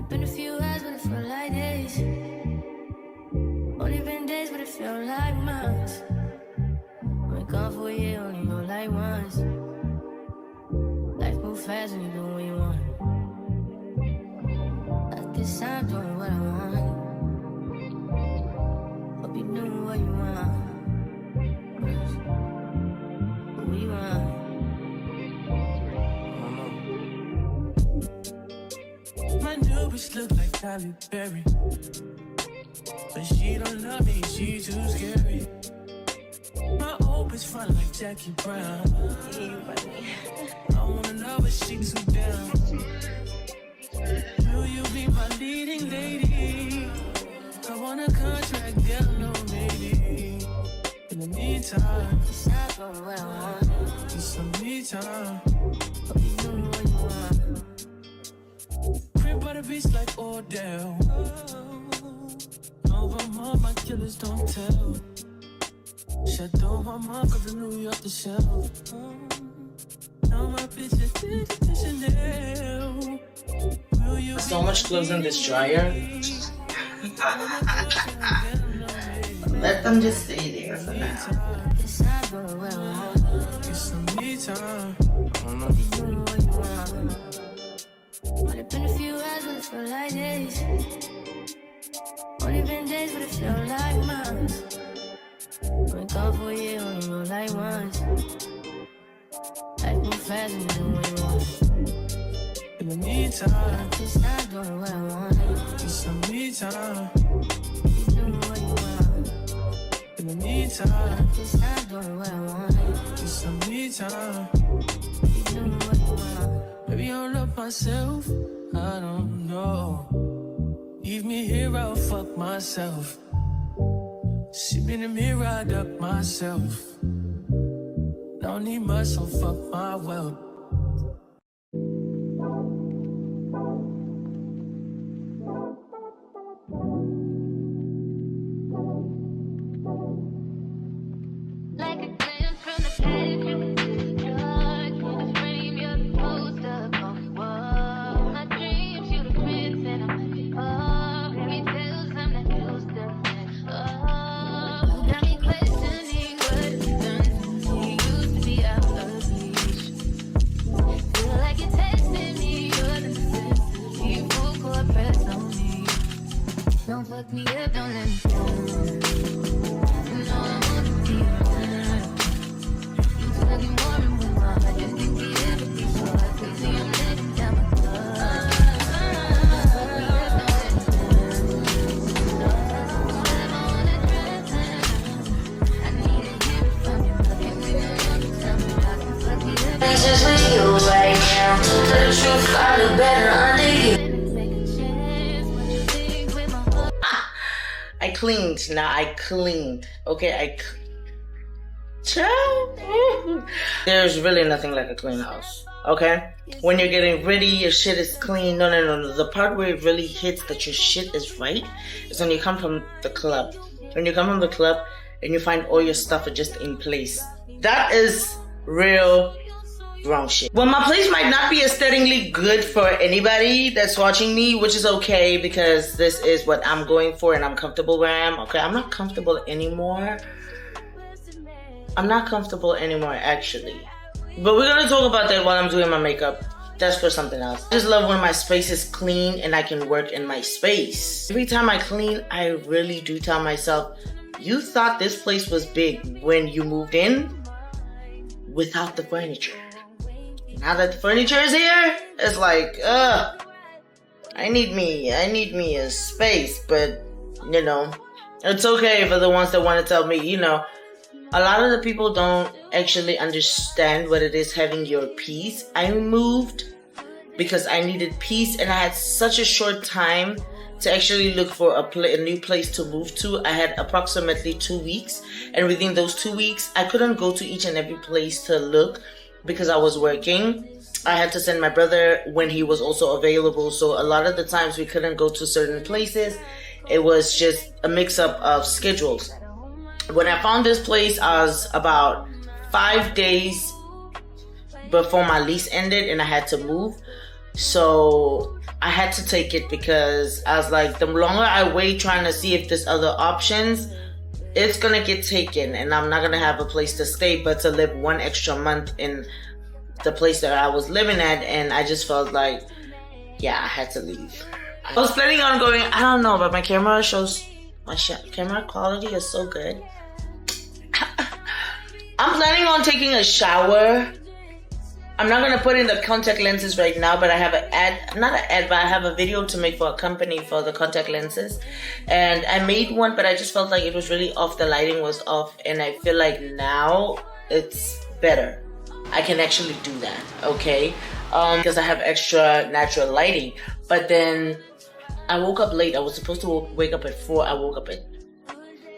been a few hours, but it felt like days. Only been days, but it felt like months. Been gone for a year, only know like once. Life moves fast when you do what you want. At this time, doing what I want. Hope you doing what you want. What you want. My new bitch look like Halle Berry, but she don't love me, she too scary. My old bitch front like Jackie Brown. I wanna know but she too down. Will you be my leading lady? I want a contract, down low, maybe. In the meantime, It's not going what I want. just some me time. Hope you doing what you want. Crib by the beach like Odell. Over my killers don't tell. Shadow my mom cause I New York the shelf. Now my bitch is Chanel. So much clothes in this dryer. Let them just stay there for now. It's not going what I want. Get some me time. Hope you doing what you want. Only been a few hours, but it felt like days. Only been days, but it felt like months. Been gone for a year, only know like once. Life moves fast when you do what you want. In the meantime, It's not doing what I want. get some me time. You doing what you want. In the meantime, It's not doing what I want. get some me time. You doing what you want. Maybe I love myself, I don't know. Leave me here, I'll fuck myself. See me in the mirror, I duck myself. Don't need much, so fuck my wealth. Like a glance from the past, you can see the dark. In the frame, you're the poster on the wall. My dreams, you the prince, and I'm the car. Fairy tales, I'm not used to it. Oh, got me questioning what it's done to me. Used to be out of reach. Feel like you're testing me, you're the necessity. Full court press on me. Don't fuck me up, don't let me down. You know I want to be around. You tell me more and more. I just can't get everything, so I crazy, I'm letting down my guard. Fuck me up, don't let me down. Whatever I wanna try. I need to hear it from you. Can't wait no longer, tell me how can fuck me up. It's just with you right now. The truth, I look better under you. Take a chance, what you think with my heart? I cleaned. Now I cleaned. Okay, Child. There's really nothing like a clean house. Okay? When you're getting ready, your shit is clean. No. The part where it really hits that your shit is right is when you come from the club. When you come from the club and you find all your stuff are just in place. That is real grown shit. Well, my place might not be aesthetically good for anybody that's watching me, which is okay because this is what I'm going for and I'm comfortable where I am. Okay, I'm not comfortable anymore. I'm not comfortable anymore, actually. But we're gonna talk about that while I'm doing my makeup. That's for something else. I just love when my space is clean and I can work in my space. Every time I clean, I really do tell myself, you thought this place was big when you moved in without the furniture. Now that the furniture is here, it's like, I need me a space, but, you know, it's okay for the ones that want to tell me, you know, a lot of the people don't actually understand what it is having your peace. I moved because I needed peace and I had such a short time to actually look for a new place to move to. I had approximately 2 weeks, and within those 2 weeks, I couldn't go to each and every place to look because I was working. I had to send my brother when he was also available, so a lot of the times we couldn't go to certain places. It was just a mix-up of schedules. When I found this place, I was about 5 days before my lease ended and I had to move. So I had to take it because I was like, the longer I wait trying to see if there's other options, it's gonna get taken and I'm not gonna have a place to stay but to live 1 extra month in the place that I was living at. And I just felt like, yeah, I had to leave. I was planning on going, I don't know, but my camera shows, my camera quality is so good. I'm planning on taking a shower. I'm not going to put in the contact lenses right now, but I have an ad, not an ad, but I have a video to make for a company for the contact lenses. And I made one, but I just felt like it was really off. The lighting was off. And I feel like now it's better. I can actually do that, okay? Because I have extra natural lighting. But then I woke up late. I was supposed to wake up at 4. I woke up at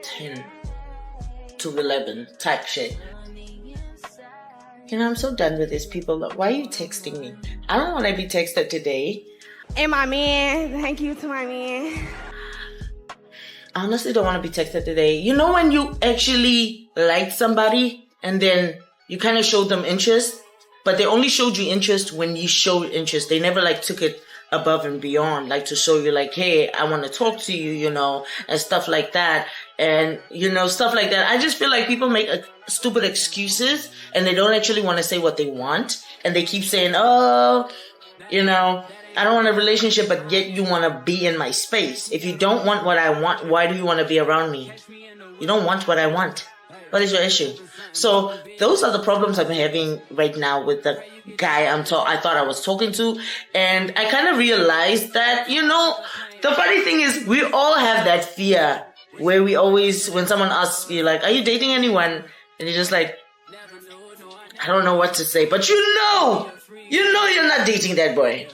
10 to 11 type shit. You know, I'm so done with these people. Why are you texting me? I don't want to be texted today. And my man, thank you to my man. I honestly don't want to be texted today. You know when you actually like somebody and then you kind of showed them interest, but they only showed you interest when you showed interest. They never like took it above and beyond, like to show you like, hey, I want to talk to you, you know, and stuff like that. And, you know, stuff like that. I just feel like people make stupid excuses and they don't actually want to say what they want. And they keep saying, oh, you know, I don't want a relationship, but yet you want to be in my space. If you don't want what I want, why do you want to be around me? You don't want what I want. What is your issue? So those are the problems I'm having right now with the guy I thought I was talking to. And I kind of realized that, you know, the funny thing is we all have that fear where we always, when someone asks you like, are you dating anyone? And you're just like, I don't know what to say. But you know you're not dating that boy.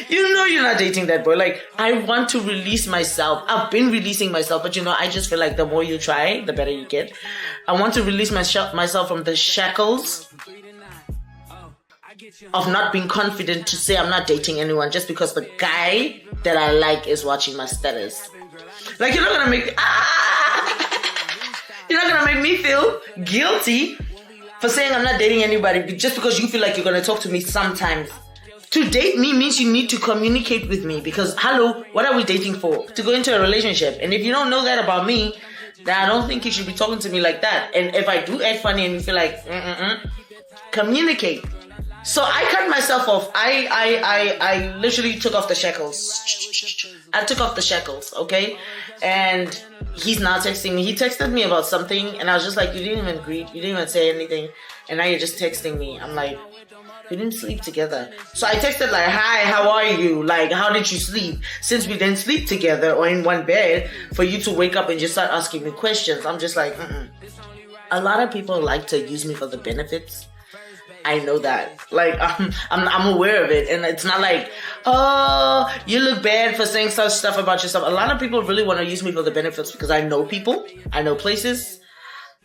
You know you're not dating that boy. Like, I want to release myself. I've been releasing myself, but you know, I just feel like the more you try, the better you get. I want to release myself from the shackles of not being confident to say I'm not dating anyone just because the guy that I like is watching my status. Like, you're not gonna make me feel guilty for saying I'm not dating anybody just because you feel like you're gonna talk to me sometimes. To date me means you need to communicate with me because, hello, what are we dating for? To go into a relationship. And if you don't know that about me, then I don't think you should be talking to me like that. And if I do act funny and you feel like, communicate. So I cut myself off. I literally took off the shackles. I took off the shackles, okay? And he's now texting me. He texted me about something and I was just like, you didn't even greet. You didn't even say anything. And now you're just texting me. I'm like, we didn't sleep together. So I texted like, hi, how are you? Like, how did you sleep? Since we didn't sleep together or in one bed, for you to wake up and just start asking me questions. I'm just like, A lot of people like to use me for the benefits. I know that. Like, I'm aware of it. And it's not like, oh, you look bad for saying such stuff about yourself. A lot of people really want to use me for the benefits because I know people. I know places.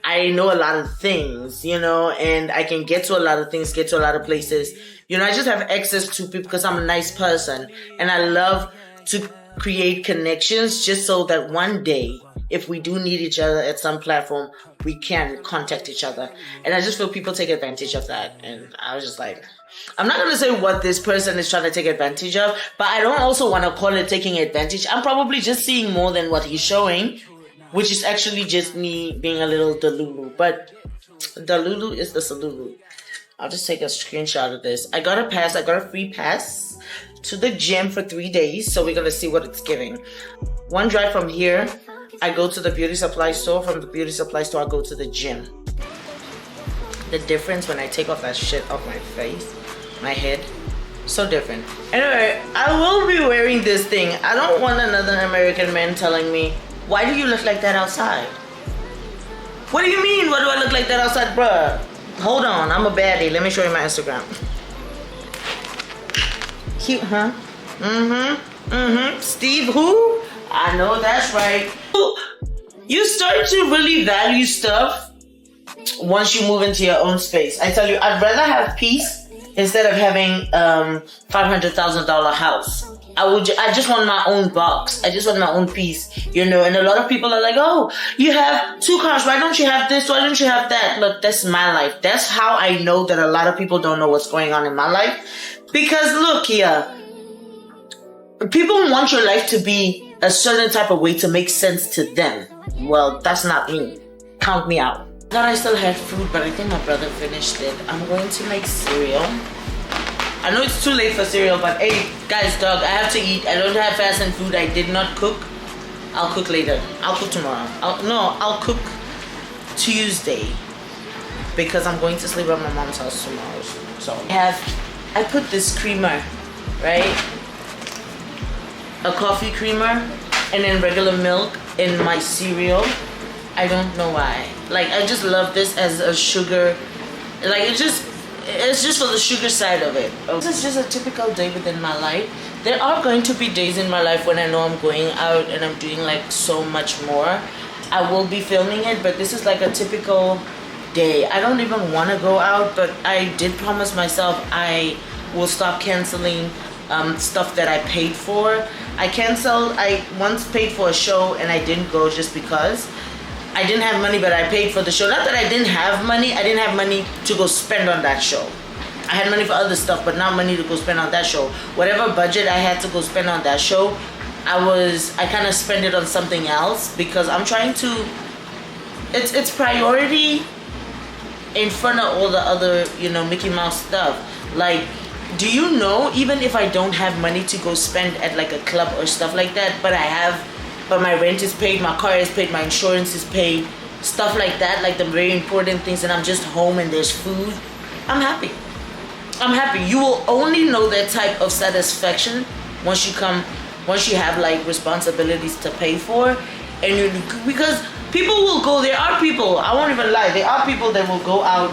I know a lot of things, you know, and I can get to a lot of things, get to a lot of places. You know, I just have access to people because I'm a nice person. And I love to create connections just so that one day, if we do need each other at some platform, we can contact each other. And I just feel people take advantage of that. And I was just like, I'm not going to say what this person is trying to take advantage of, but I don't also want to call it taking advantage. I'm probably just seeing more than what he's showing, which is actually just me being a little delulu. But delulu is the salulu. I'll just take a screenshot of this. I got a free pass to the gym for 3 days. So we're going to see what it's giving. One drive from here, I go to the beauty supply store. From the beauty supply store, I go to the gym. The difference when I take off that shit off my face, my head, so different. Anyway, I will be wearing this thing. I don't want another American man telling me, why do you look like that outside? What do you mean? Why do I look like that outside, bruh? Hold on, I'm a baddie. Let me show you my Instagram. Cute, huh? Steve who? I know that's right. You start to really value stuff once you move into your own space. I tell you, I'd rather have peace instead of having $500,000 house. I just want my own box. I just want my own piece, you know. And a lot of people are like, oh, you have 2 cars. Why don't you have this? Why don't you have that? Look, that's my life. That's how I know that a lot of people don't know what's going on in my life. Because look here, people want your life to be a certain type of way to make sense to them. Well, that's not me. Count me out. I thought I still had food, but I think my brother finished it. I'm going to make cereal. I know it's too late for cereal, but hey, guys, dog, I have to eat. I don't have fast and food. I did not cook. I'll cook later. I'll cook tomorrow. I'll cook Tuesday because I'm going to sleep at my mom's house tomorrow. So I put this creamer, right? A coffee creamer and then regular milk in my cereal. I don't know why. Like, I just love this as a sugar. Like, it's just for the sugar side of it. This is just a typical day within my life. There are going to be days in my life when I know I'm going out and I'm doing like so much more. I will be filming it, but this is like a typical day. I don't even want to go out, but I did promise myself I will stop canceling stuff that I paid for. I once paid for a show and I didn't go just because I didn't have money, but I paid for the show. Not that I didn't have money, I didn't have money to go spend on that show. I had money for other stuff, but not money to go spend on that show. Whatever budget I had to go spend on that show, I kind of spend it on something else because I'm trying to, it's priority in front of all the other, Mickey Mouse stuff. Like, do you know, even if I don't have money to go spend at like a club or stuff like that, but my rent is paid, my car is paid, my insurance is paid, stuff like that, like the very important things, and I'm just home and there's food, I'm happy. I'm happy. You will only know that type of satisfaction once you have like responsibilities to pay for, because people will go, there are people, I won't even lie, there are people that will go out,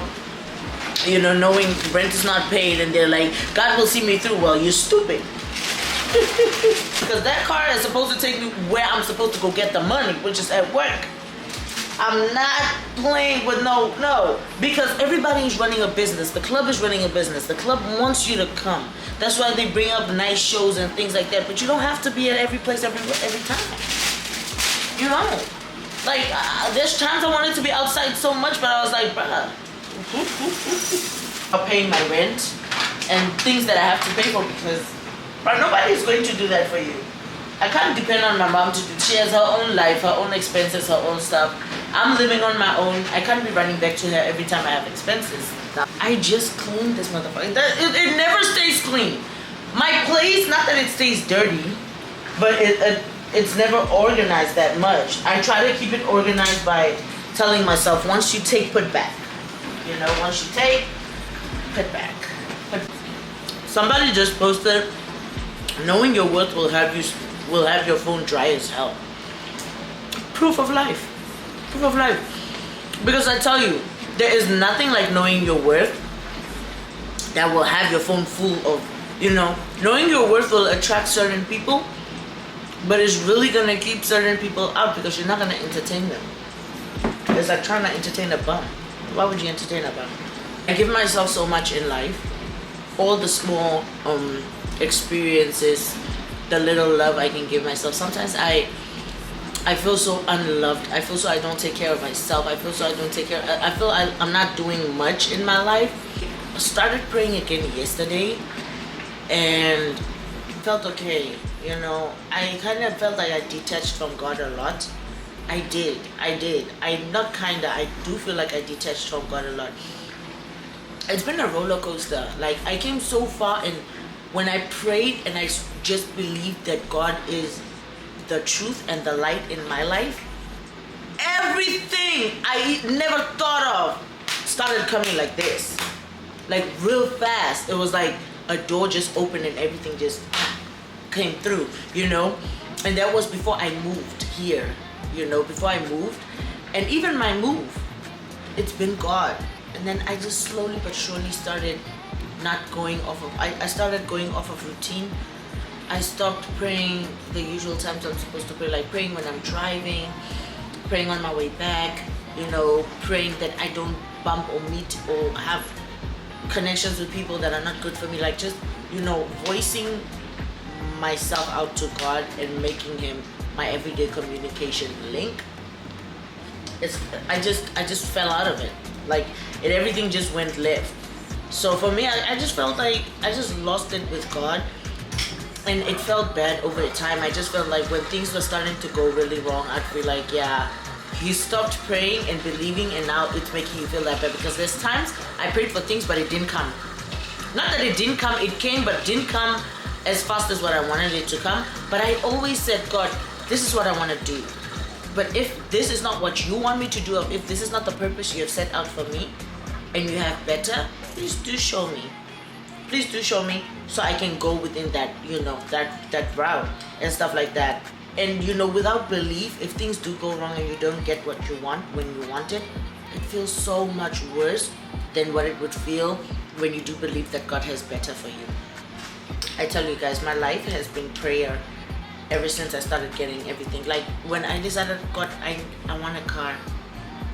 knowing rent is not paid, and they're like, God will see me through. Well, you're stupid. Because that car is supposed to take me where I'm supposed to go get the money, which is at work. I'm not playing with no, because everybody is running a business. The club is running a business. The club wants you to come. That's why they bring up nice shows and things like that. But you don't have to be at every place every time. Like, there's times I wanted to be outside so much, but I was like, bruh, I'm paying my rent and things that I have to pay for because nobody is going to do that for you. I can't depend on my mom to do. She has her own life, her own expenses, her own stuff. I'm living on my own. I can't be running back to her every time I have expenses. I just cleaned this motherfucker. It never stays clean. My place, not that it stays dirty, but it's never organized that much. I try to keep it organized by telling myself, once you take, put back. Once you take, put back. Somebody just posted, knowing your worth will have your phone dry as hell. Proof of life. Proof of life. Because I tell you, there is nothing like knowing your worth that will have your phone full of, knowing your worth will attract certain people, but it's really gonna keep certain people out because you're not gonna entertain them. It's like trying to entertain a bum. Why would you entertain a bum? I give myself so much in life. All the small experiences, the little love I can give myself. Sometimes I feel so unloved. I feel so I don't take care of myself. I feel I'm not doing much in my life. I started praying again yesterday and felt okay. I kind of felt like I detached from God a lot. I did. I do feel like I detached from God a lot. It's been a roller coaster. Like, I came so far, and when I prayed and I just believed that God is the truth and the light in my life, everything I never thought of started coming like this. Like, real fast. It was like a door just opened and everything just came through, And that was before I moved here, before I moved. And even my move, it's been God. And then I just slowly but surely started not going off of, I started going off of routine. I stopped praying the usual times I'm supposed to pray, like praying when I'm driving, praying on my way back, praying that I don't bump or meet or have connections with people that are not good for me, like just, voicing myself out to God and making Him my everyday communication link. I just fell out of it. Like, everything just went left. So for me, I just felt like I just lost it with God. and it felt bad over time. I just felt like when things were starting to go really wrong, I'd feel like, yeah, you stopped praying and believing, and now it's making you feel that bad. Because there's times I prayed for things, but it didn't come. Not that it didn't come, it came, but didn't come as fast as what I wanted it to come. But I always said, God, this is what I want to do. But if this is not what you want me to do, if this is not the purpose you have set out for me, and you have better, please do show me. Please do show me, so I can go within that, you know, that route and stuff like that. And you know, without belief, if things do go wrong and you don't get what you want when you want it, it feels so much worse than what it would feel when you do believe that God has better for you. I tell you guys, my life has been prayer ever since I started getting everything. Like when I decided, God, I want a car.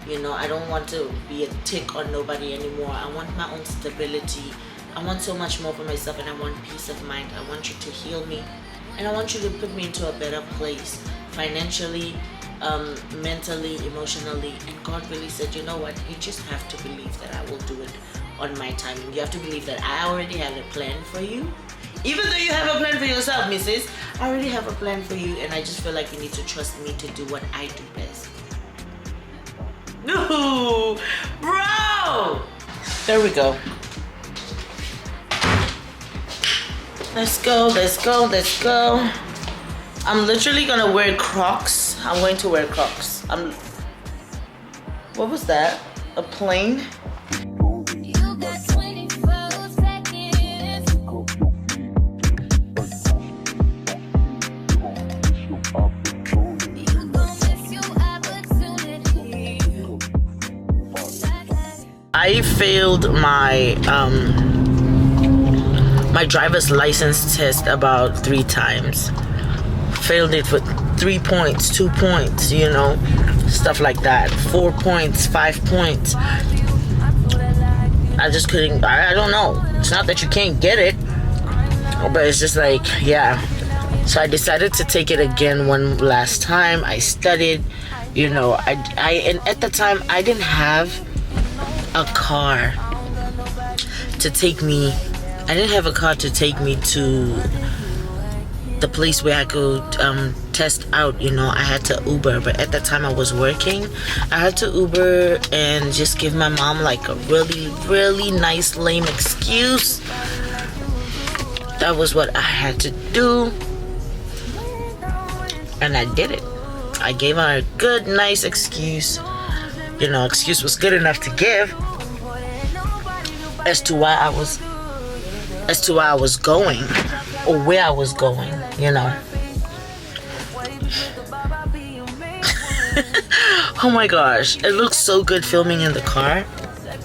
You know, I don't want to be a tick on nobody anymore. I want my own stability. I want so much more for myself, and I want peace of mind. I want you to heal me, and I want you to put me into a better place financially, mentally, emotionally. And God really said, you know what, you just have to believe that I will do it on my time. You have to believe that I already have a plan for you. Even though you have a plan for yourself, missus, I already have a plan for you, and I just feel like you need to trust me to do what I do best. No, bro! There we go. Let's go, let's go, let's go. I'm literally gonna wear Crocs. I'm going to wear Crocs. What was that? A plane? You got 24 seconds. You gon' miss your opportunity. I failed my my driver's license test about 3 times. Failed it for 3 points, 2 points, you know, stuff like that. 4 points, 5 points. I just couldn't, I don't know. It's not that you can't get it, but it's just like, yeah. So I decided to take it again one last time. I studied, you know, and at the time I didn't have a car to take me. I didn't have a car to take me to the place where I could test out, you know. I had to Uber, but at the time I was working. I had to Uber and just give my mom like a really, really nice lame excuse. That was what I had to do, and I did it. I gave her a good, nice excuse. You know, excuse was good enough to give as to why I was going, or where I was going, you know. Oh my gosh, it looks so good filming in the car.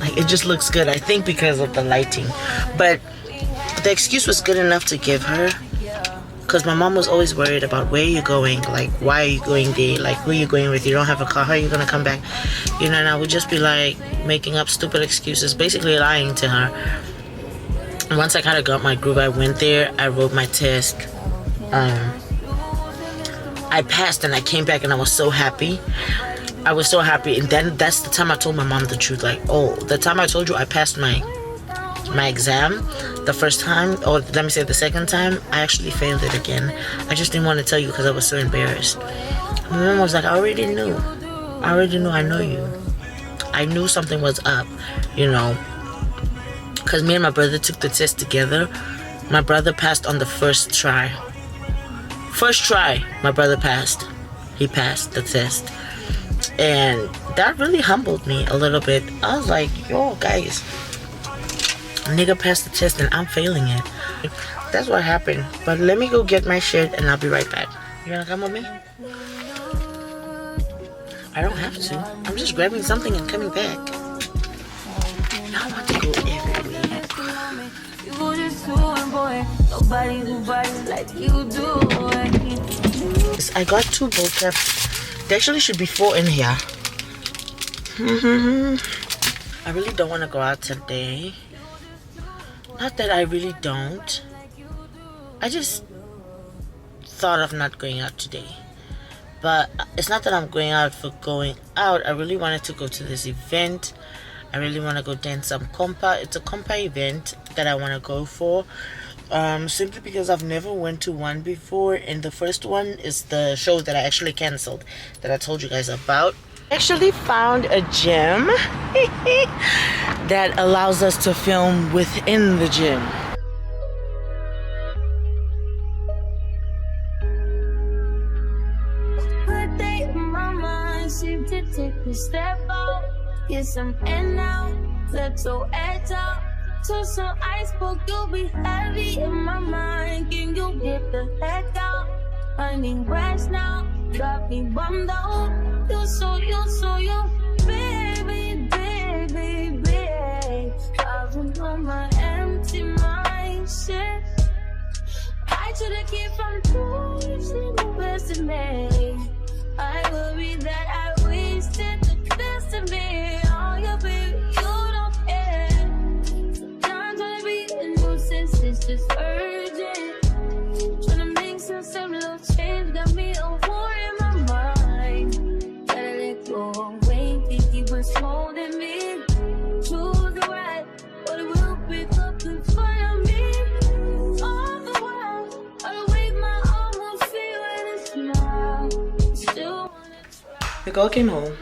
Like, it just looks good, I think because of the lighting. But the excuse was good enough to give her, because my mom was always worried about where you're going, like why are you going there, like who are you going with, you don't have a car, how are you gonna come back, you know. And I would just be like making up stupid excuses, basically lying to her. And once I kind of got my groove, I went there, I wrote my test, I passed, and I came back, and I was so happy. I was so happy. And then that's the time I told my mom the truth, like, oh, the time I told you I passed my exam the first time, or let me say the second time, I actually failed it again. I just didn't want to tell you because I was so embarrassed. My mom was like, I already knew, I know you. I knew something was up, you know, because me and my brother took the test together. My brother passed on the first try. My brother passed. He passed the test. And that really humbled me a little bit. I was like, yo, guys, nigga passed the test and I'm failing it. That's what happened. But let me go get my shit and I'll be right back. You gonna come with me? I don't have to. I'm just grabbing something and coming back. I want to go everywhere. You just doing, boy. Nobody who bodies like you do. I got 2 vocab. There actually should be 4 in here. I really don't want to go out today. Not that I really don't. I just thought of not going out today. But it's not that I'm going out for going out. I really wanted to go to this event. I really want to go dance some compa. It's a compa event that I want to go for. simply because I've never went to one before, and the first one is the show that I actually canceled, that I told you guys about. I actually found a gym that allows us to film within the gym. Good day in my mind, seem to take a step out. Get some air now, let your edge out. To some iceberg, you'll be heavy in my mind. Can you get the heck out? I need rest now, got me bummed out. You baby, baby, baby. I've been on my empty mindset. I should've kept from losing the best of me. I worry that I wasted the best of me. Oh, yeah, baby, you don't care. Sometimes when I be a nuisance, it's just urgent. Trying to make some little change, got me a war in my mind. Gotta let go of weight, think he was holding me. Choose the right, but it will pick up in front of me. All the while, I wave my arm, will feel it and smile. Still wanna try. The girl came home.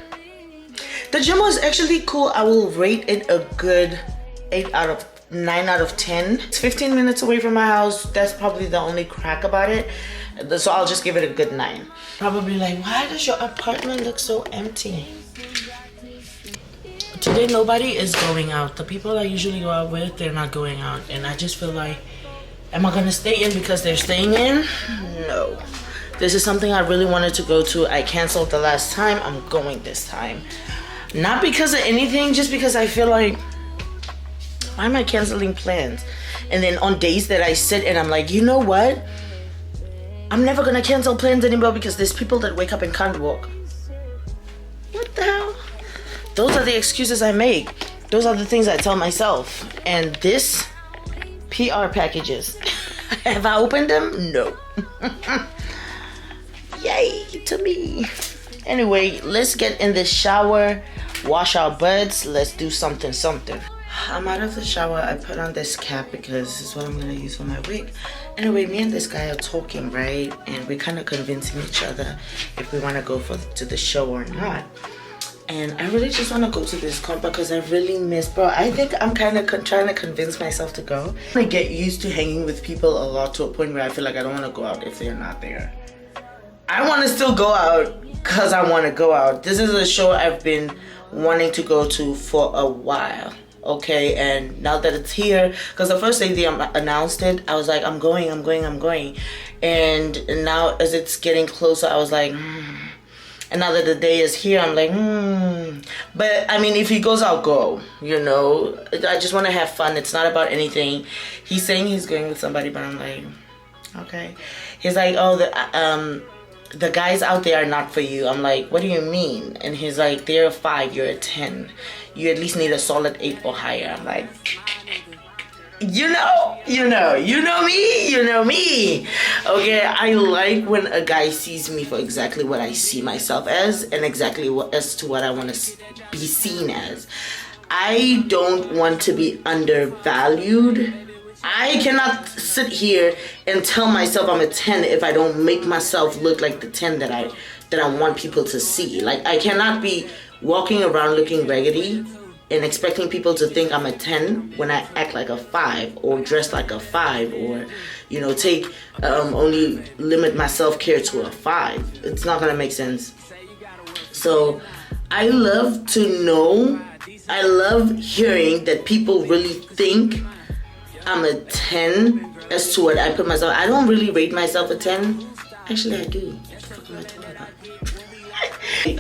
The gym was actually cool. I will rate it a good 9 out of 10. It's 15 minutes away from my house. That's probably the only crack about it. So I'll just give it a good 9. Probably like, why does your apartment look so empty? Today nobody is going out. The people I usually go out with, they're not going out. And I just feel like, am I gonna stay in because they're staying in? No. This is something I really wanted to go to. I canceled the last time. I'm going this time. Not because of anything, just because I feel like, why am I canceling plans? And then on days that I sit and I'm like, you know what? I'm never gonna cancel plans anymore because there's people that wake up and can't walk. What the hell? Those are the excuses I make. Those are the things I tell myself. And this, PR packages. Have I opened them? No. Yay to me. Anyway, let's get in the shower, wash our butts, let's do something. I'm out of the shower. I put on this cap because it's what I'm gonna use for my wig. Anyway, me and this guy are talking, right? And we're kind of convincing each other if we want to go to the show or not. And I really just want to go to this con because I really miss, bro. I think I'm kind of trying to convince myself to go. I get used to hanging with people a lot to a point where I feel like I don't want to go out if they're not there. I want to still go out because I want to go out. This is a show I've been wanting to go to for a while. Okay, and now that it's here, because the first day they announced it, I was like, I'm going. And now as it's getting closer, I was like, And now that the day is here, I'm like, But I mean, if he goes, I'll go, you know. I just want to have fun. It's not about anything. He's saying he's going with somebody, but I'm like, okay. He's like, oh, the guys out there are not for you. I'm like, what do you mean? And he's like, they're a 5, you're a 10. You at least need a solid 8 or higher. I'm like, you know me. Okay, I like when a guy sees me for exactly what I see myself as and exactly as to what I want to be seen as. I don't want to be undervalued. I cannot sit here and tell myself I'm a 10 if I don't make myself look like the 10 that I want people to see. Like, I cannot be walking around looking raggedy and expecting people to think I'm a 10 when I act like a 5 or dress like a 5 or, you know, only limit my self-care to a 5. It's not gonna make sense. So I love hearing that people really think I'm a 10 as to what I put myself. I don't really rate myself a 10. Actually, I do. What the fuck am I talking about?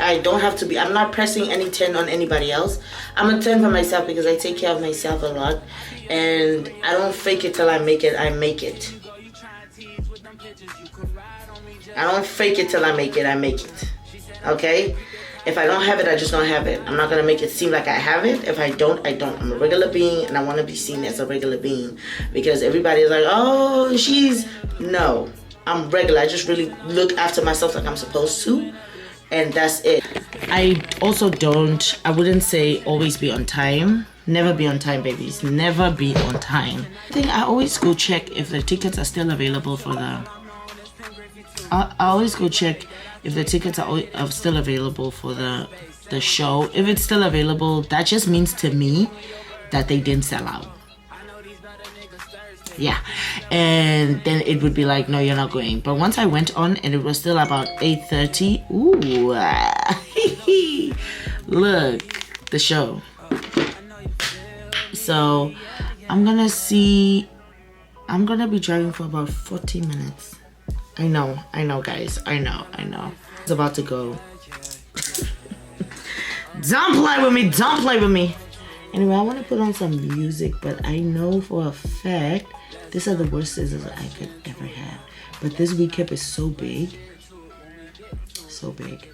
I don't have to be. I'm not pressing any 10 on anybody else. I'm a 10 for myself because I take care of myself a lot. And I don't fake it till I make it. I make it. I don't fake it till I make it. I make it. Okay? If I don't have it, I just don't have it. I'm not going to make it seem like I have it. If I don't, I don't. I'm a regular being, and I want to be seen as a regular being. Because everybody is like, oh, no. I'm regular. I just really look after myself like I'm supposed to. And that's it. I also I wouldn't say always be on time. Never be on time, babies. Never be on time. I always go check if the tickets are still available for the... I always go check if the tickets are still available for the show. If it's still available, that just means to me that they didn't sell out. Yeah, and then it would be like, no, you're not going. But once I went on and it was still about 8:30, ooh, look, the show. So I'm gonna be driving for about 40 minutes. I know, guys, I know. It's about to go. Don't play with me. Anyway, I want to put on some music, but I know for a fact these are the worst scissors I could ever have. But this weed cap is so big. So big.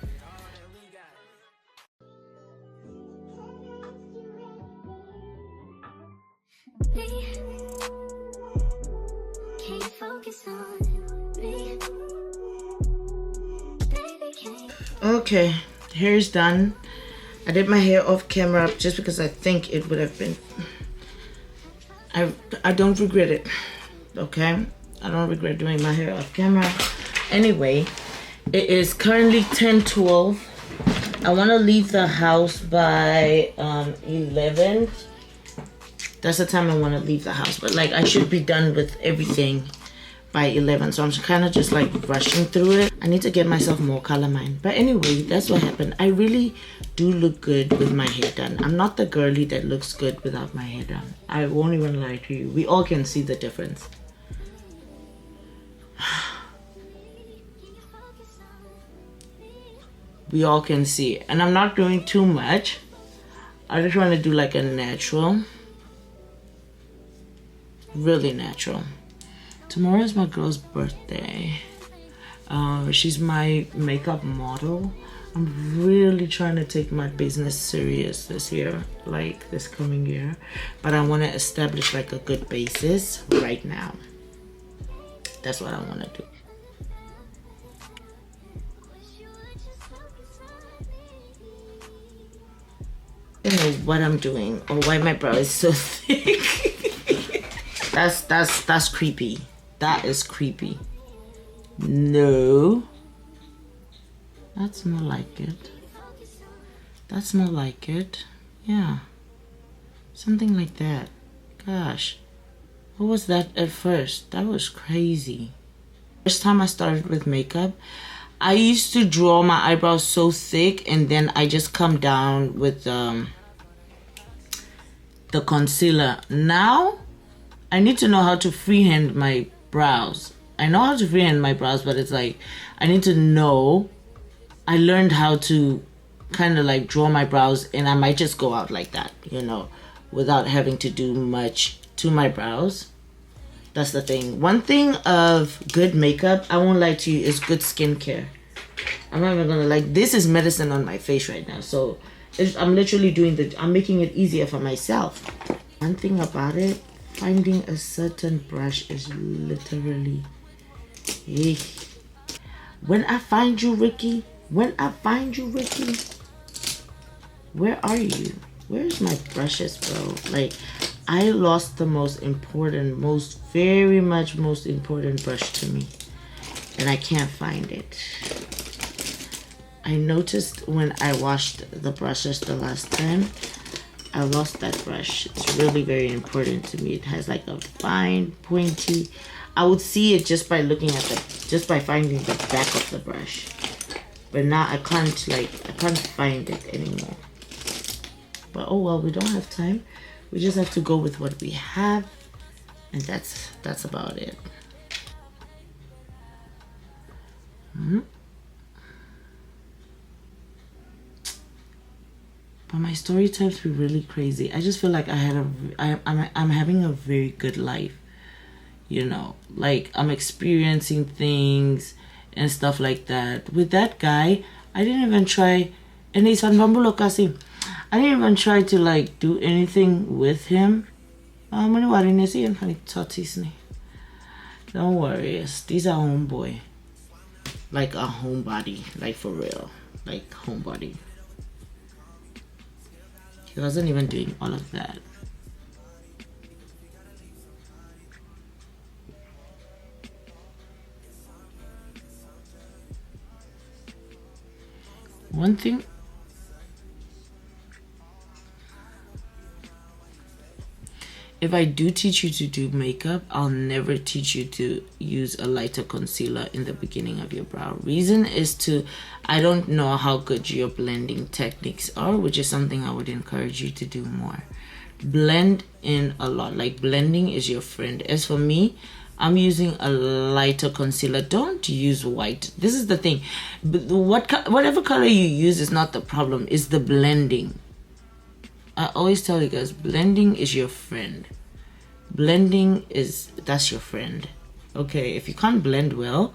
Okay, hair's done. I did my hair off camera just because I think it would have been... I don't regret it, okay? I don't regret doing my hair off camera. Anyway, it is currently 10:12. I want to leave the house by 11. That's the time I want to leave the house. But like, I should be done with everything by 11. So I'm kind of just like rushing through it. I need to get myself more color mine. But anyway, that's what happened. I really do look good with my hair done. I'm not the girly that looks good without my hair done. I won't even lie to you. We all can see the difference. We all can see. And I'm not doing too much. I just want to do like a natural. Really natural. Tomorrow is my girl's birthday. She's my makeup model. I'm really trying to take my business serious this year, like this coming year. But I want to establish like a good basis right now. That's what I want to do. I don't know what I'm doing or why my brow is so thick. That's creepy. That is creepy. No. That's more like it. That's more like it. Yeah. Something like that. Gosh. What was that at first? That was crazy. First time I started with makeup, I used to draw my eyebrows so thick and then I just come down with the concealer. Now, I need to know how to freehand my brows. I know how to freehand my brows, but it's like, I need to know. I learned how to kind of like draw my brows and I might just go out like that, you know, without having to do much to my brows. That's the thing. One thing of good makeup, I won't lie to you, is good skincare. I'm not even gonna like, this is medicine on my face right now. So I'm literally I'm making it easier for myself. One thing about it, finding a certain brush is literally, when I find you, Ricky, where are you? Where's my brushes, bro? Like, I lost the most important brush to me, and I can't find it. I noticed when I washed the brushes the last time, I lost that brush. It's really very important to me. It has like a fine, pointy. I would see it just by looking at just by finding the back of the brush. But now I can't find it anymore. But oh well, we don't have time. We just have to go with what we have, and that's about it. But my story times be really crazy. I just feel like I'm having a very good life. You know, like I'm experiencing things and stuff like that. With that guy, I didn't even try, and I didn't even try to like do anything with him. Don't worry, these are homeboy. Like a homebody, like for real, like homebody. He wasn't even doing all of that. One thing, if I do teach you to do makeup, I'll never teach you to use a lighter concealer in the beginning of your brow. Reason is I don't know how good your blending techniques are, which is something I would encourage you to do more. Blend in a lot. Like, blending is your friend. As for me, I'm using a lighter concealer. Don't use white. This is the thing. Whatever color you use is not the problem. It's the blending. I always tell you guys, blending is your friend. That's your friend. Okay, if you can't blend well,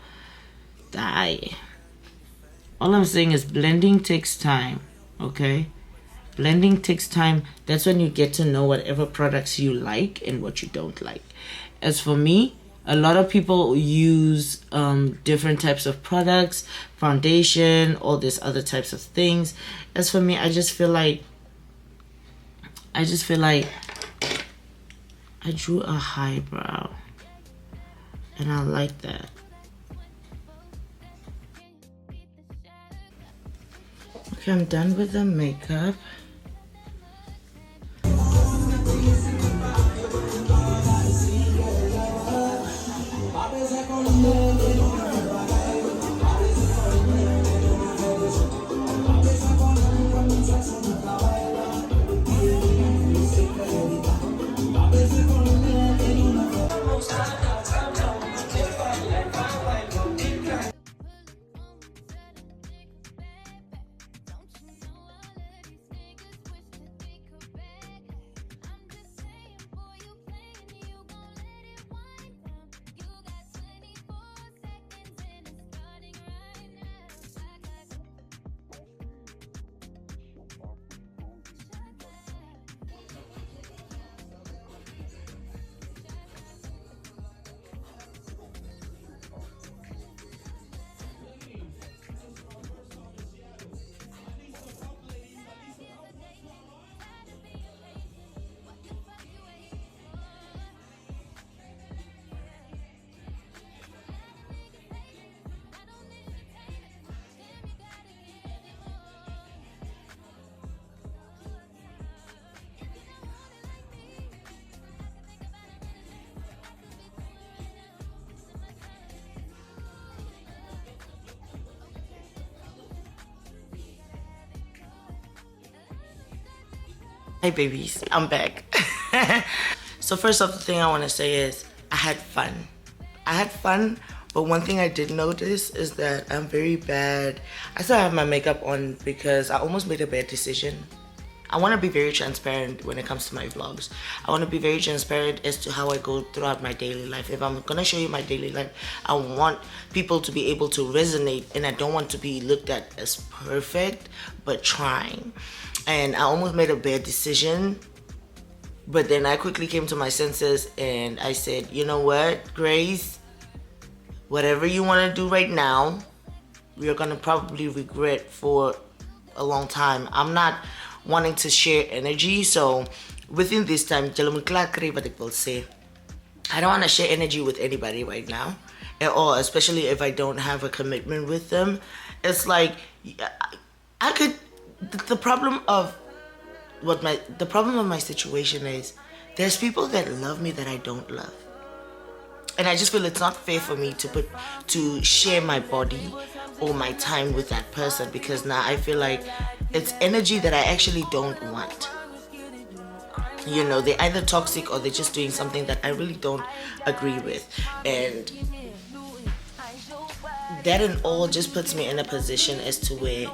die. All I'm saying is blending takes time, okay? Blending takes time. That's when you get to know whatever products you like and what you don't like. As for me, a lot of people use different types of products, foundation, all these other types of things. As for me, I just feel like I drew a high brow, and I like that. Okay, I'm done with the makeup. Hey babies, I'm back. So first off, the thing I want to say is I had fun. But one thing I did notice is that I'm very bad. I still have my makeup on because I almost made a bad decision. I want to be very transparent when it comes to my vlogs. I want to be very transparent as to how I go throughout my daily life. If I'm gonna show you my daily life, I want people to be able to resonate, and I don't want to be looked at as perfect, but trying. And I almost made a bad decision, but then I quickly came to my senses and I said, you know what, Grace, whatever you want to do right now, you're gonna probably regret for a long time. I'm not wanting to share energy, so within this time, I don't want to share energy with anybody right now at all, especially if I don't have a commitment with them. It's like I could. The problem of my situation is there's people that love me that I don't love, and I just feel it's not fair for me to share my body or my time with that person, because now I feel like it's energy that I actually don't want. You know, they're either toxic or they're just doing something that I really don't agree with, and that and all just puts me in a position as to where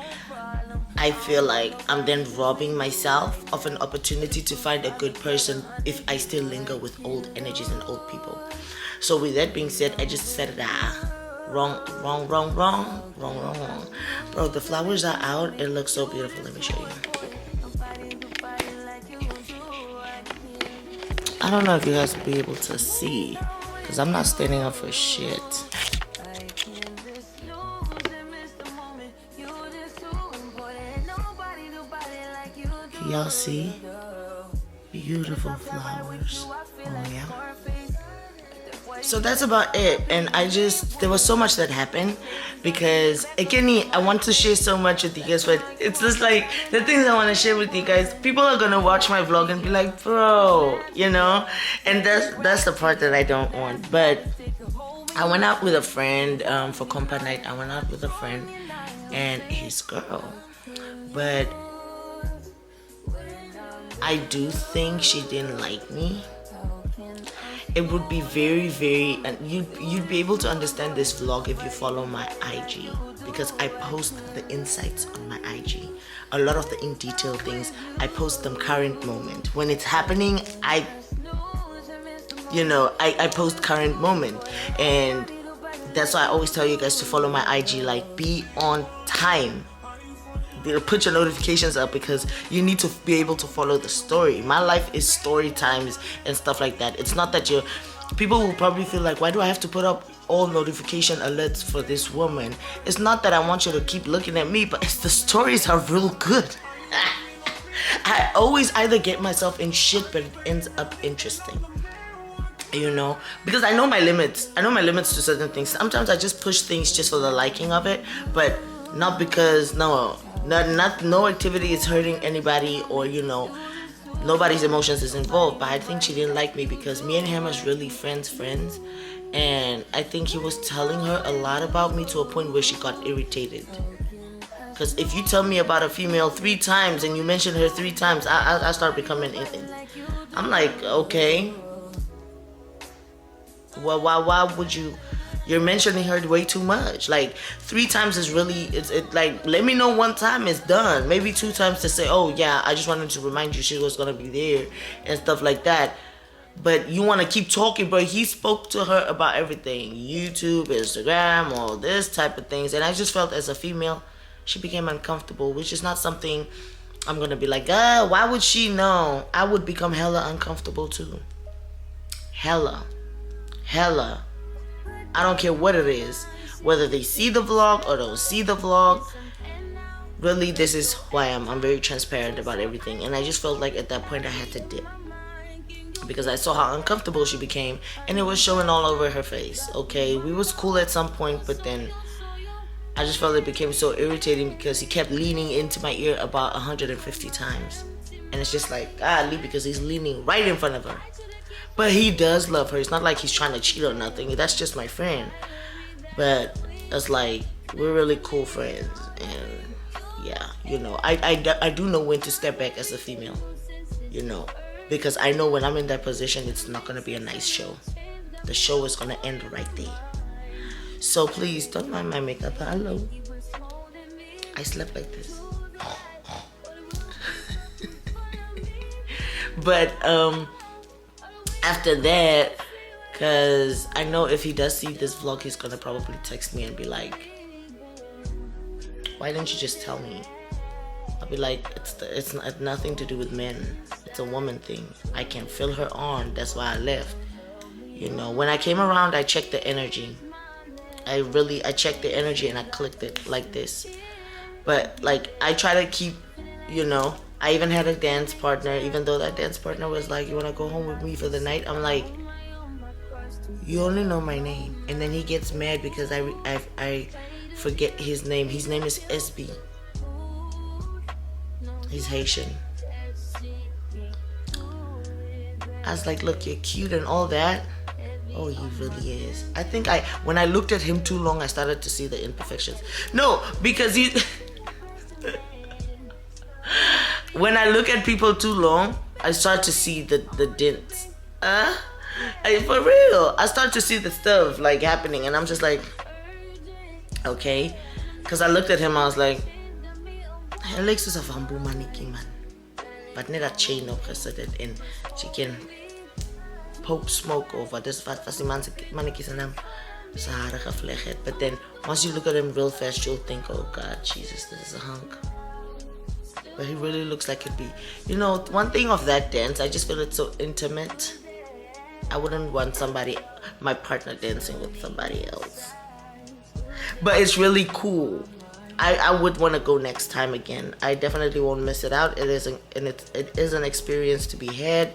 I feel like I'm then robbing myself of an opportunity to find a good person if I still linger with old energies and old people. So with that being said, I just said, wrong. Bro, the flowers are out. It looks so beautiful. Let me show you. I don't know if you guys will be able to see, because I'm not standing up for shit. Y'all see? Beautiful flowers. Oh yeah. So that's about it. And there was so much that happened because again, I want to share so much with you guys, but it's just like the things I want to share with you guys. People are gonna watch my vlog and be like, bro, you know, and that's the part that I don't want. But I went out with a friend for compa night. I went out with a friend and his girl, but I do think she didn't like me. It would be very, very, and you'd be able to understand this vlog if you follow my IG, because I post the insights on my IG. A lot of the in detail things, I post them current moment. When it's happening, I post current moment. And that's why I always tell you guys to follow my IG, like be on time. Put your notifications up because you need to be able to follow the story. My life is story times and stuff like that. It's not that people will probably feel like, why do I have to put up all notification alerts for this woman? It's not that I want you to keep looking at me, but it's the stories are real good. I always either get myself in shit, but it ends up interesting. You know, because I know my limits. I know my limits to certain things. Sometimes I just push things just for the liking of it, but not because no activity is hurting anybody, or nobody's emotions is involved. But I think she didn't like me because me and him was really friends, and I think he was telling her a lot about me to a point where she got irritated. Because if you tell me about a female 3 times and you mention her 3 times, I start becoming I'm like, okay, well, why would you? You're mentioning her way too much. Like 3 times is really, it's like, let me know 1 time, it's done. Maybe 2 times to say, oh yeah, I just wanted to remind you she was gonna be there and stuff like that. But you want to keep talking, bro. He spoke to her about everything, YouTube, Instagram, all this type of things. And I just felt as a female, she became uncomfortable, which is not something I'm gonna be like, why would she know? I would become hella uncomfortable too. Hella. I don't care what it is, whether they see the vlog or don't see the vlog. Really, this is who I am. I'm very transparent about everything. And I just felt like at that point I had to dip, because I saw how uncomfortable she became, and it was showing all over her face. Okay, we was cool at some point, but then I just felt it became so irritating because he kept leaning into my ear about 150 times. And it's just like, golly, because he's leaning right in front of her. But he does love her. It's not like he's trying to cheat or nothing. That's just my friend. But it's like, we're really cool friends. And yeah, I do know when to step back as a female. Because I know when I'm in that position, it's not going to be a nice show. The show is going to end right there. So please, don't mind my makeup. Hello. I slept like this. But, after that, because I know if he does see this vlog, he's gonna probably text me and be like, why didn't you just tell me? I'll be like, it's nothing to do with men. It's a woman thing. I can feel her on. That's why I left. When I came around, I checked the energy. I checked the energy and I clicked it like this. But like, I try to keep, I even had a dance partner, even though that dance partner was like, you want to go home with me for the night? I'm like, you only know my name. And then he gets mad because I forget his name. His name is SB. He's Haitian. I was like, look, you're cute and all that. Oh, he really is. I think when I looked at him too long, I started to see the imperfections. No, because when I look at people too long, I start to see the dents. For real. I start to see the stuff like happening, and I'm just like, okay. Because I looked at him, I was like, Alexis of Ambu Maniki man. But need a chain up gesit in she can poke smoke over this mannequins and them. But then once you look at him real fast, you'll think, oh God, Jesus, this is a hunk. But he really looks like it'd be, one thing of that dance, I just feel it's so intimate. I wouldn't want my partner dancing with somebody else. But it's really cool. I would want to go next time again. I definitely won't miss it out. It is an experience to be had.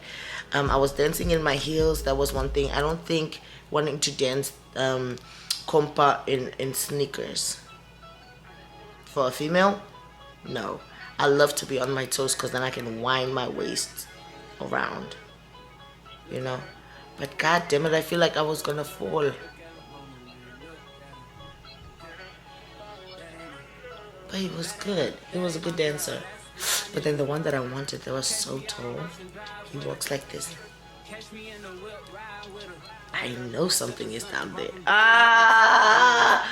I was dancing in my heels. That was one thing. I don't think wanting to dance compa in sneakers for a female, no. I love to be on my toes because then I can wind my waist around, you know. But god damn it, I feel like I was gonna fall. But he was good. He was a good dancer. But then the one that I wanted that was so tall, he walks like this. I know something is down there. I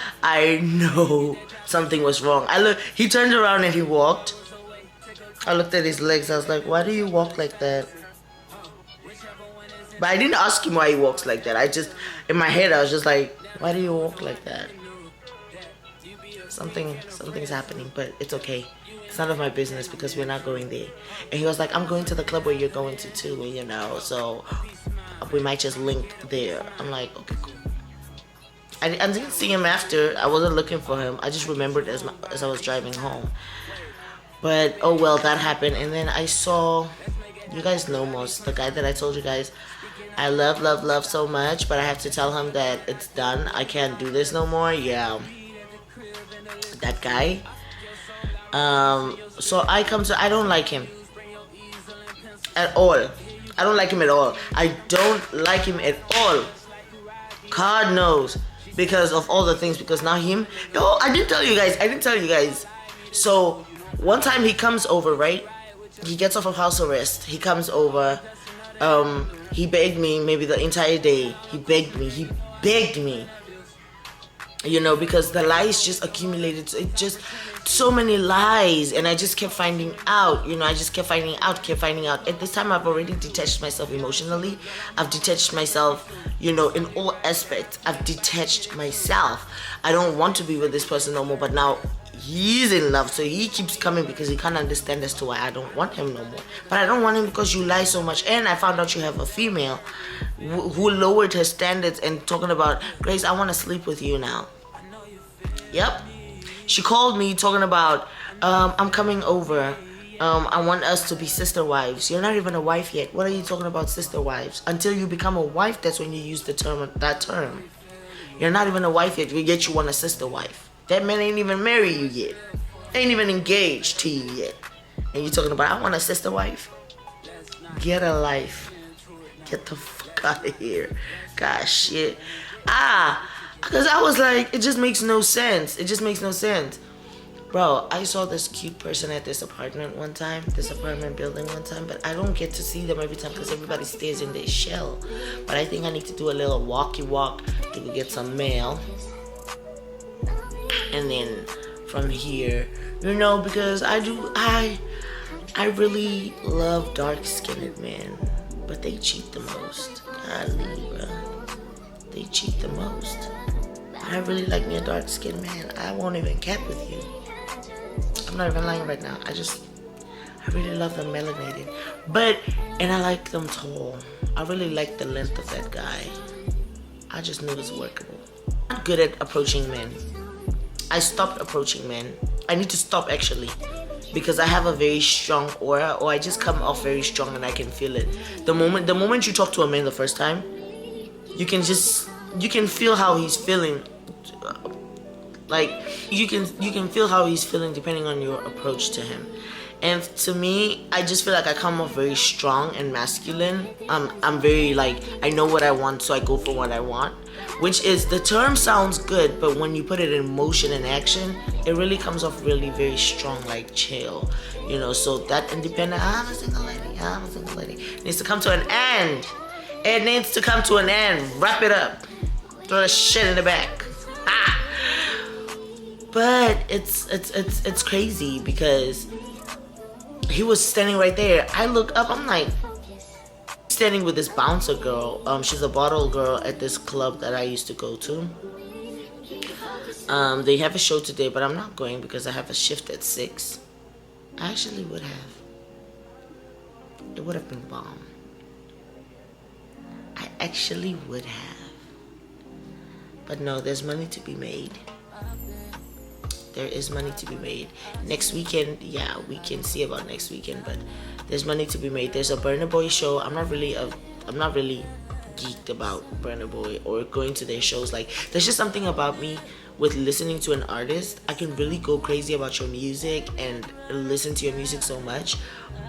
know something was wrong. He turned around and he walked. I looked at his legs. I was like, why do you walk like that? But I didn't ask him why he walks like that. In my head, I was just like, why do you walk like that? Something's happening, but it's okay. It's none of my business because we're not going there. And he was like, I'm going to the club where you're going to too, you know, so we might just link there. I'm like, okay, cool. I didn't see him after. I wasn't looking for him. I just remembered as I was driving home. But oh well, that happened. And then I saw, you guys know most, the guy that I told you guys I love so much, but I have to tell him that it's done. I can't do this no more. Yeah. That guy. So I don't like him at all. I don't like him at all. I don't like him at all. God knows, because of all the things. Because now I didn't tell you guys. So one time he comes over, right? He gets off of house arrest. He comes over. He begged me maybe the entire day. He begged me. You know, because the lies just accumulated. It just so many lies, and I just kept finding out. You know, I just kept finding out. At this time, I've already detached myself emotionally. I've detached myself, you know, in all aspects. I've detached myself. I don't want to be with this person no more. But now he's in love, so he keeps coming because he can't understand as to why I don't want him no more. But I don't want him because you lie so much. And I found out you have a female who lowered her standards and talking about, Grace, I want to sleep with you now. Yep. She called me talking about, I'm coming over. I want us to be sister wives. You're not even a wife yet. What are you talking about, sister wives? Until you become a wife, that's when you use that term. You're not even a wife yet you want a sister wife. That man ain't even married you yet. Ain't even engaged to you yet. And you're talking about, I want a sister wife? Get a life. Get the fuck out of here. Gosh, shit. Because I was like, it just makes no sense. Bro, I saw this cute person at this apartment building one time, but I don't get to see them every time because everybody stays in their shell. But I think I need to do a little walk to go get some mail. And then from here, you know, because I really love dark-skinned men, but they cheat the most. Golly, bro. They cheat the most. I really like me a dark-skinned man. I won't even cap with you. I'm not even lying right now. I really love them melanated. And I like them tall. I really like the length of that guy. I just knew it was workable. I'm not good at approaching men. I stopped approaching men. I need to stop actually. Because I have a very strong aura, or I just come off very strong and I can feel it. The moment you talk to a man the first time, you can feel how he's feeling. Like you can feel how he's feeling depending on your approach to him. And to me, I just feel like I come off very strong and masculine. I'm very like, I know what I want, so I go for what I want. Which is, the term sounds good, but when you put it in motion and action, it really comes off really very strong, like chill. You know, so that independent, I'm a single lady, needs to come to an end. It needs to come to an end. Wrap it up. Throw the shit in the back. But it's crazy because he was standing right there. I look up, I'm like, standing with this bouncer girl. She's a bottle girl at this club that I used to go to. They have a show today, but I'm not going because I have a shift at 6. I actually would have. It would have been bomb. I actually would have. But no, there's money to be made. there is money to be made. Next weekend, yeah, we can see about next weekend, but there's money to be made. There's a Burna Boy show. I'm not really geeked about Burna Boy or going to their shows. Like, there's just something about me with listening to an artist. I can really go crazy about your music and listen to your music so much,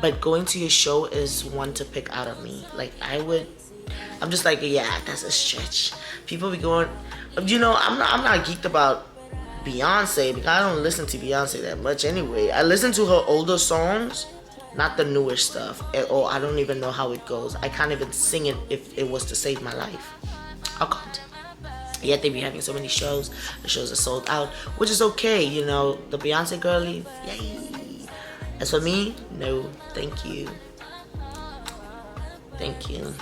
but going to your show is one to pick out of me. Like, I'm just like, yeah, that's a stretch. People be going, I'm not geeked about Beyonce because I don't listen to Beyonce that much anyway. I listen to her older songs, not the newer stuff. Or I don't even know how it goes. I can't even sing it if it was to save my life. I can't. Yet they be having so many shows. The shows are sold out, which is okay, The Beyonce girlie, yay. As for me, no, thank you. Thank you.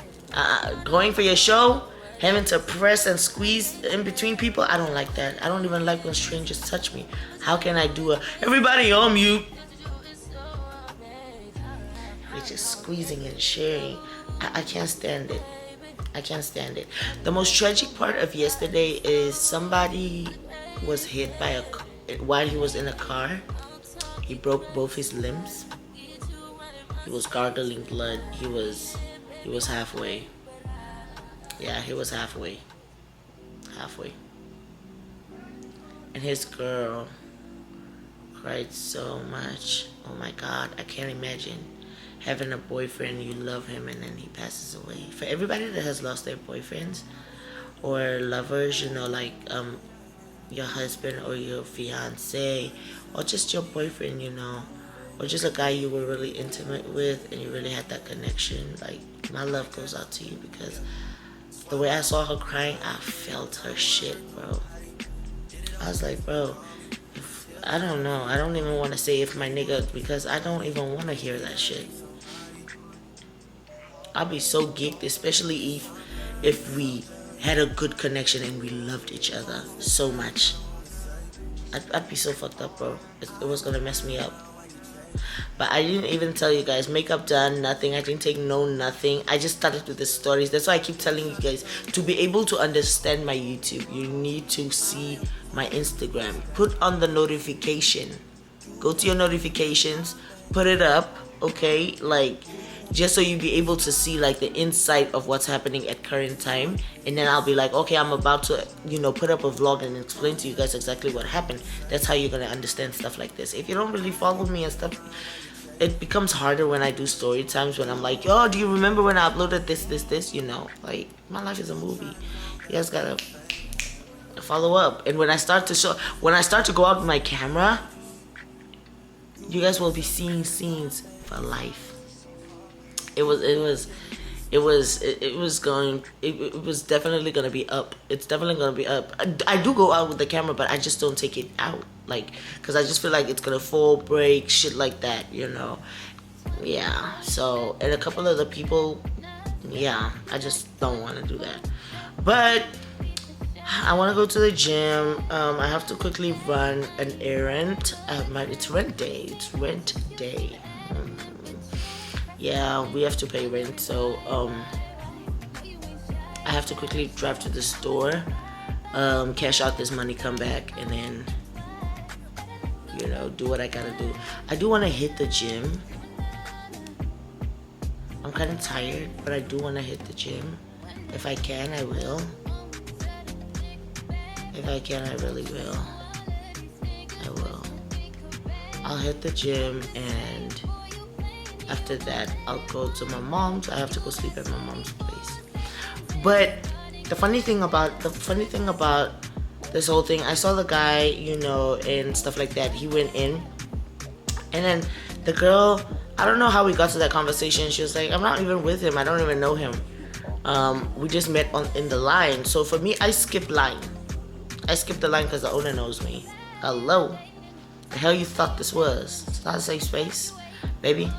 Going for your show, having to press and squeeze in between people, I don't like that. I don't even like when strangers touch me. How can I do everybody on mute? They're just squeezing and sharing. I can't stand it. I can't stand it. The most tragic part of yesterday is somebody was hit while he was in a car. He broke both his limbs. He was gargling blood. He was halfway. Yeah, he was halfway. And his girl cried so much. Oh my God, I can't imagine having a boyfriend, you love him, and then he passes away. For everybody that has lost their boyfriends or lovers, like your husband or your fiance, or just your boyfriend, or just a guy you were really intimate with and you really had that connection, like, my love goes out to you, because the way I saw her crying, I felt her shit, bro. I was like, bro, I don't know. I don't even want to say if my nigga, because I don't even want to hear that shit. I'll be so geeked, especially if we had a good connection and we loved each other so much. I'd be so fucked up, bro. It was gonna mess me up. But I didn't even tell you guys, makeup done, nothing. I didn't take nothing. I just started with the stories. That's why I keep telling you guys, to be able to understand my YouTube, you need to see my Instagram. Put on the notification. Go to your notifications, put it up, okay? Like, just so you be able to see like the insight of what's happening at current time. And then I'll be like, okay, I'm about to, put up a vlog and explain to you guys exactly what happened. That's how you're gonna understand stuff like this. If you don't really follow me and stuff, it becomes harder when I do story times, when I'm like, yo, do you remember when I uploaded this? Like, my life is a movie. You guys gotta follow up. And when I start to go out with my camera, you guys will be seeing scenes for life. It was definitely gonna be up. It's definitely gonna be up. I do go out with the camera, but I just don't take it out, like, because I just feel like it's gonna fall, break, shit like that, Yeah. So, and a couple of the people, yeah, I just don't want to do that. But I want to go to the gym. I have to quickly run an errand. It's rent day. Yeah, we have to pay rent, so I have to quickly drive to the store, cash out this money, come back, and then do what I gotta do. I do want to hit the gym. I'm kind of tired, but I do want to hit the gym. If I can, I will. If I can, I really will. I will. I'll hit the gym, and after that, I'll go to my mom's. I have to go sleep at my mom's place. But the funny thing about this whole thing, I saw the guy, and stuff like that. He went in, and then the girl, I don't know how we got to that conversation. She was like, I'm not even with him. I don't even know him. We just met in the line. So for me, I skipped line. I skipped the line because the owner knows me. Hello? The hell you thought this was? It's not a safe space, baby.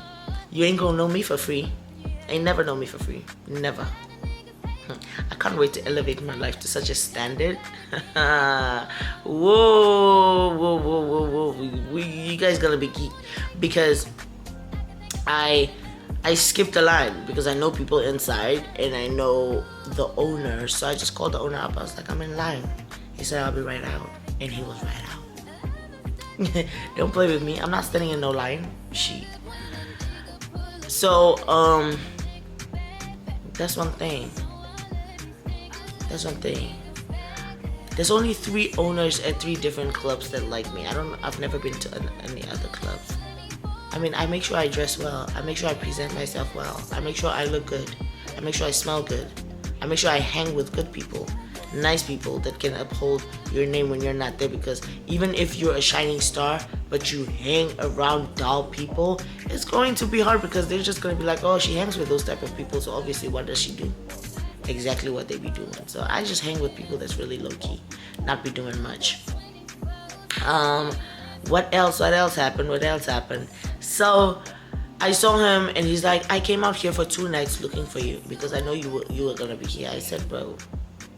You ain't gonna know me for free. Ain't never know me for free. Never. I can't wait to elevate my life to such a standard. Whoa. You guys gonna be geeked. Because I skipped the line because I know people inside and I know the owner. So I just called the owner up. I was like, I'm in line. He said, I'll be right out. And he was right out. Don't play with me. I'm not standing in no line. Shit. So, that's one thing. That's one thing. There's only 3 owners at 3 different clubs that like me. I've never been to any other clubs. I mean, I make sure I dress well. I make sure I present myself well. I make sure I look good. I make sure I smell good. I make sure I hang with good people, nice people that can uphold your name when you're not there. Because even if you're a shining star, but you hang around dull people, it's going to be hard because they're just going to be like, oh, she hangs with those type of people, so obviously what does she do? Exactly what they be doing. So I just hang with people that's really low-key, not be doing much. What else happened? So I saw him and he's like, I came out here for 2 nights looking for you because I know you were gonna be here. I said, bro,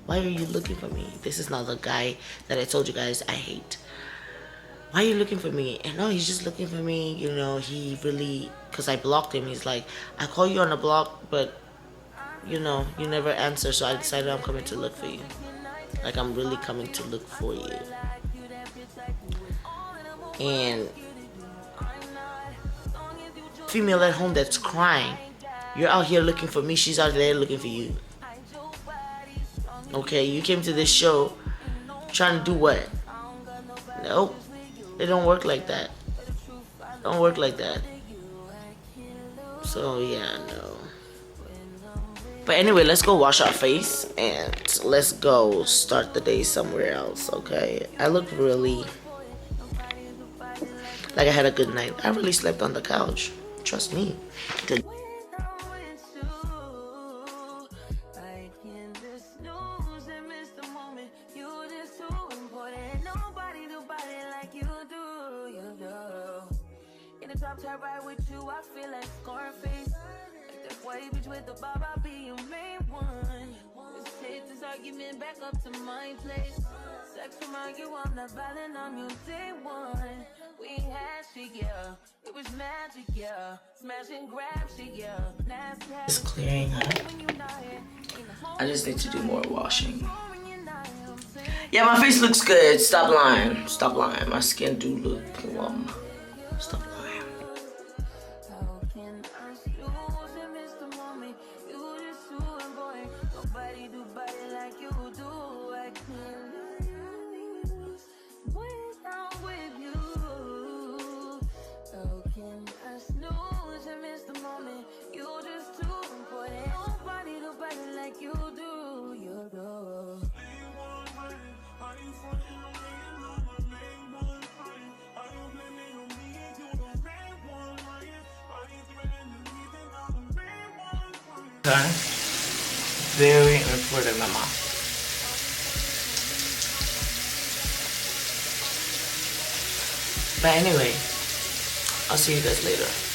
why are you looking for me? This is not the guy that I told you guys I hate. Why are you looking for me? And no, he's just looking for me. You know, he really, because I blocked him. He's like, I call you on the block, but you know, you never answer, so I decided I'm coming to look for you. Like, I'm really coming to look for you. And female at home that's crying, you're out here looking for me, she's out there looking for you. Okay, you came to this show trying to do what? Nope, it don't work like that. Don't work like that. So yeah, no. But anyway, let's go wash our face and let's go start the day somewhere else, okay? I look really like I had a good night. I really slept on the couch. Trust me. Good. With the Bob, I'll be your main one. Let's take this argument back up to my place. Sex remind you I'm not violent, I'm your day one. We had shit, yeah. It was magic, yeah. Smash and grab shit, yeah. It's clearing up. I just need to do more washing. Yeah, my face looks good. Stop lying. Stop lying. My skin do look plump. Stop lying. Okay. Very important, mama. But anyway, I'll see you guys later.